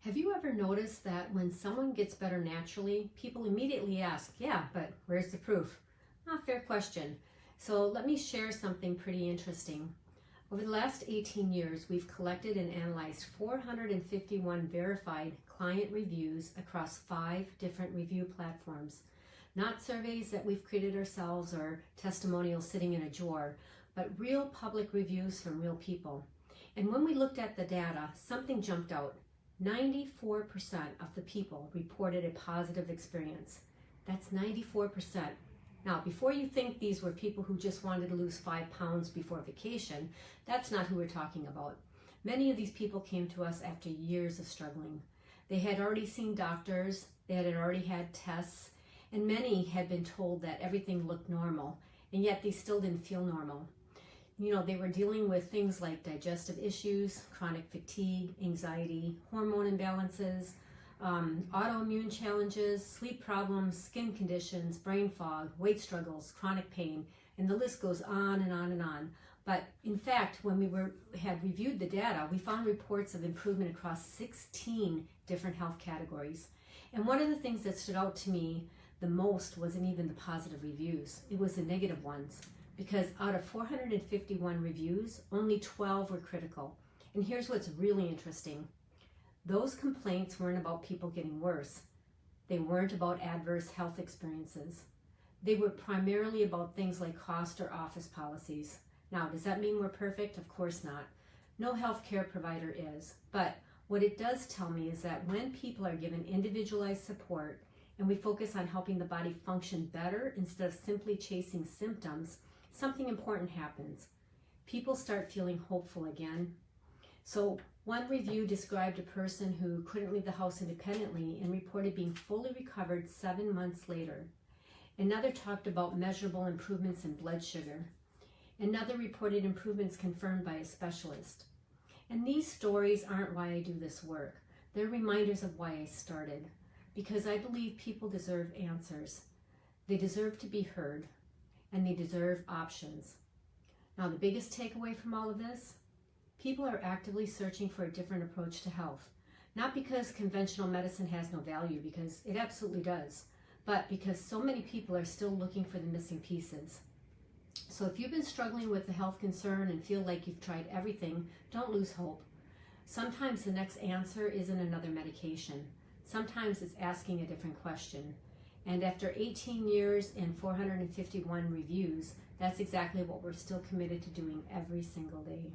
Have you ever noticed that when someone gets better naturally, people immediately ask, yeah, but where's the proof? Fair question. So let me share something pretty interesting. Over the last 18 years, we've collected and analyzed 451 verified client reviews across 5 different review platforms. Not surveys that we've created ourselves or testimonials sitting in a drawer, but real public reviews from real people. And when we looked at the data, something jumped out. 94% of the people reported a positive experience. That's 94%. Now, before you think these were people who just wanted to lose 5 pounds before vacation, that's not who we're talking about. Many of these people came to us after years of struggling. They had already seen doctors, they had already had tests, and many had been told that everything looked normal, and yet they still didn't feel normal. They were dealing with things like digestive issues, chronic fatigue, anxiety, hormone imbalances, autoimmune challenges, sleep problems, skin conditions, brain fog, weight struggles, chronic pain, and the list goes on and on and on. But in fact, when we had reviewed the data, we found reports of improvement across 16 different health categories. And one of the things that stood out to me the most wasn't even the positive reviews. It was the negative ones. Because out of 451 reviews, only 12 were critical. And here's what's really interesting. Those complaints weren't about people getting worse. They weren't about adverse health experiences. They were primarily about things like cost or office policies. Now, does that mean we're perfect? Of course not. No healthcare provider is. But what it does tell me is that when people are given individualized support and we focus on helping the body function better instead of simply chasing symptoms, something important happens. People start feeling hopeful again. So one review described a person who couldn't leave the house independently and reported being fully recovered 7 months later. Another talked about measurable improvements in blood sugar. Another reported improvements confirmed by a specialist. And these stories aren't why I do this work. They're reminders of why I started. Because I believe people deserve answers. They deserve to be heard. And they deserve options. Now, the biggest takeaway from all of this, people are actively searching for a different approach to health. Not because conventional medicine has no value, because it absolutely does, but because so many people are still looking for the missing pieces. So if you've been struggling with a health concern and feel like you've tried everything, don't lose hope. Sometimes the next answer isn't another medication. Sometimes it's asking a different question. And after 18 years and 451 reviews, that's exactly what we're still committed to doing every single day.